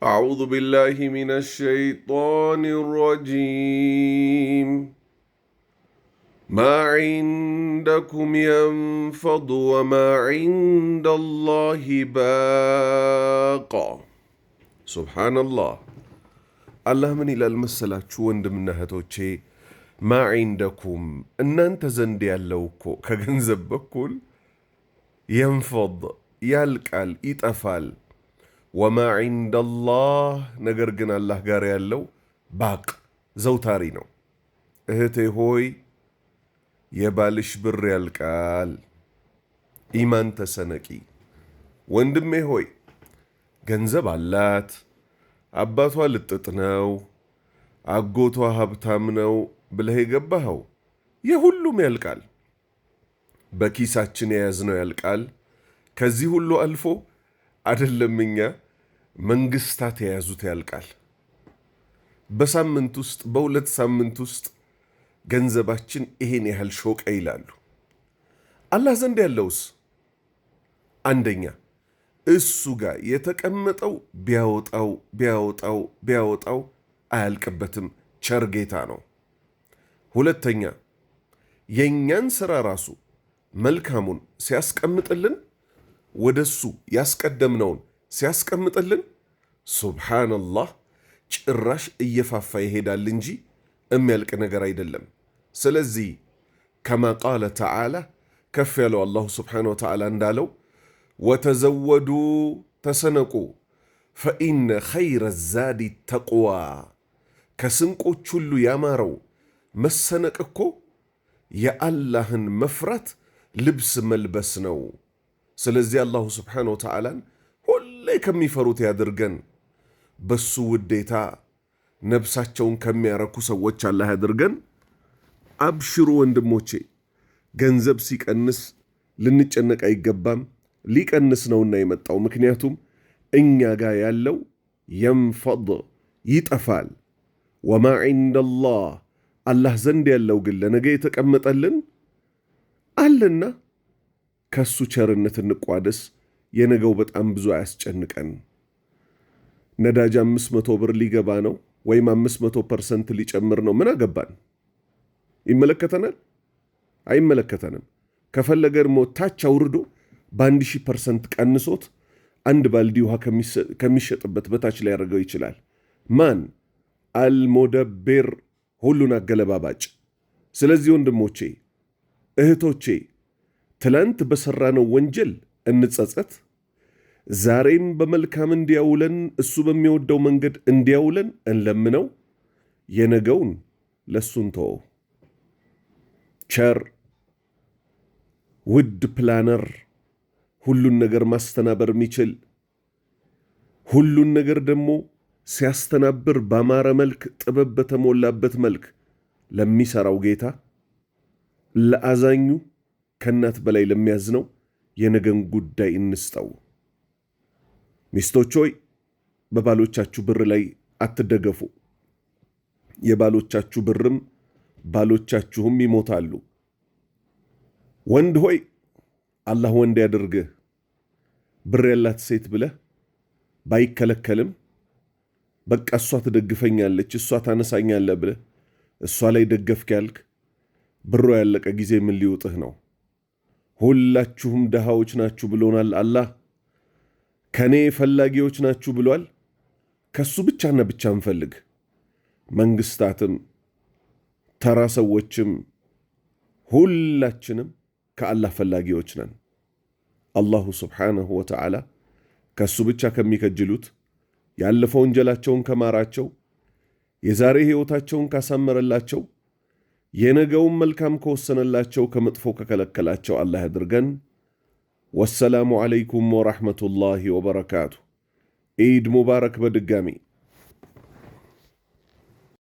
أعوذ بالله من الشيطان الرجيم ما عندكم ينفض وما عند الله باق سبحان الله الله من إلى المسلاة وندمنا هتوشي ما عندكم أن أنت زندي اللوكو كجنزب بكل ينفض يالكال يتأفال وما عند الله نجرجنا الله جاري اللو باق زوتارينو اهتي هوي يبالش بالريال قال إيمان تسنكي وندمي هوي ገንዘብ አላት አባቷ ልጥጥ ነው አጎቷ ሀብታም ነው ብለህ የገባኸው የሁሉም ያልቃል በኪሳችን የያዝነው ያልቃል ከዚህ ሁሉ አልፎ አይደለም እኛ መንግስታት የያዙት ያልቃል በሳምንት ውስጥ በሁለት ሳምንት ውስጥ ገንዘባችን ይሄን ያህል ሾቀ ይላሉ አላህ ዘንድ ያለውስ አንደኛ እሱ ጋር የተቀመጠው ቢያወጣው አያልቅበትም ቸር ጌታ ነው ሁለተኛ የኛን ሥራ ራሱ መልካሙን ሲያስቀምጥልን ወደሱ ያስቀደምነውን ሲያስቀምጥልን ሱብሃንአላህ ጭራሽ እየፋፋ ይሄዳል እንጂ የሚያልቅ ነገር አይደለም ስለዚህ ከማ ቃለ ተዓላ ከፍ ያለው አላሁ ስብሓነሁ ወተዓላ እንዳለው ወተዘወዱ ተሰነቁ ፈኢነ ኸይረ ዛዲ ተቅዋ ከስንቆች ሁሉ ያማረው መሰነቅ እኮ የአላህን መፍራት ልብስ መልበስ ነው ስለዚህ አላሁ ስብሓነሁ ወተዓላን ሁሌ ከሚፈሩት ያድርገን በሱ ውዴታ ነብሳቸውን ከሚያረኩ ሰዎች አላህ ያድርገን አብሽሩ ወንድሞቼ ገንዘብ ሲቀንስ ልንጨነቅ አይገባም ሊቀንስ ነውና የመጣው ምክንያቱም እኛ ጋር ያለው ينفض ይጠፋል وما عند الله አላህ ዘንድ ያለው ግን ለነገ የተቀመጠልን አለና ከሱ ቸርነት እንቋደስ የነገው በጣም ብዙ አያስጨንቀን ነዳጅ 500 ብር ሊገባ ነው ወይም 500% ሊጨምር ነው ምን አገባን ይመለከተናል አይመለከተንም ከፈለገ ደግሞ ታች አውርዶ በ1000% ቀንሶት አንድ ባልዲ ውሃ ከሚሸጥበት በታች ላይ ያደርገው ይችላል ማን አልሙደብር ሁሉን አገለባባጭ ስለዚህ ወንድሞቼ እህቶቼ ትላንት በሰራነው ወንጀል እንጸጸት ዛሬም በመልካም እንዲያውለን እሱ በሚወደው መንገድ እንዲያውለን እንለምነው የነገውን ለሱን ተወው ቸር ውድ ፕላነር ሁሉን ነገር ማስተናበር የሚችል ሁሉን ነገር ደግሞ ሲያስተናብር ባማረ መልክ ጥበብ በተሞላበት መልክ ለሚሰራው ጌታ ለአዛኙ ከናት በላይ ለሚያዝነው የነገን ጉዳይ እንስጠው ሚስቶች ሆይ በባሎቻችሁ ብር ላይ አትደገፉ የባሎቻችሁ ብርም ባሎቻችሁም ይሞታሉ ወንድ ሆይ አላህ ወንድ ያድርግህ ብር ያላት ሴት ብለህ ባይከለከልም በቃ እሷ ትደግፈኛለች እሷ ታነሳኛለህ ብለህ እሷ ላይ ደገፍክ ያልክ ብሮ ያለቀ ጊዜ ምን ሊውጥህ ነው ሁላችሁም ደሃዎች ናችሁ ብሎናል አላህ ከኔ ፈላጊዎች ናችሁ ብሏል ከሱ ብቻና ብቻ እንፈልግ መንግስታትም ተራ ሰዎችም ሁላችንም ከአላህ ፈላጊዎች ነን አላሁ ስብሓነሁ ወተዓላ ከሱ ብቻ ከሚከጅሉት ያለፈው ወንጀላቸውን ከማራቸው የዛሬ ሕይወታቸውን ካሳመረላቸው የነገውን መልካም ከወሰነላቸው ከመጥፎ ከከለከላቸው አላህ ያድርገን ወሰላሙ ዓለይኩም ወራህመቱላሂ ወበረካቱ ኢድ ሙባረክ በድጋሚ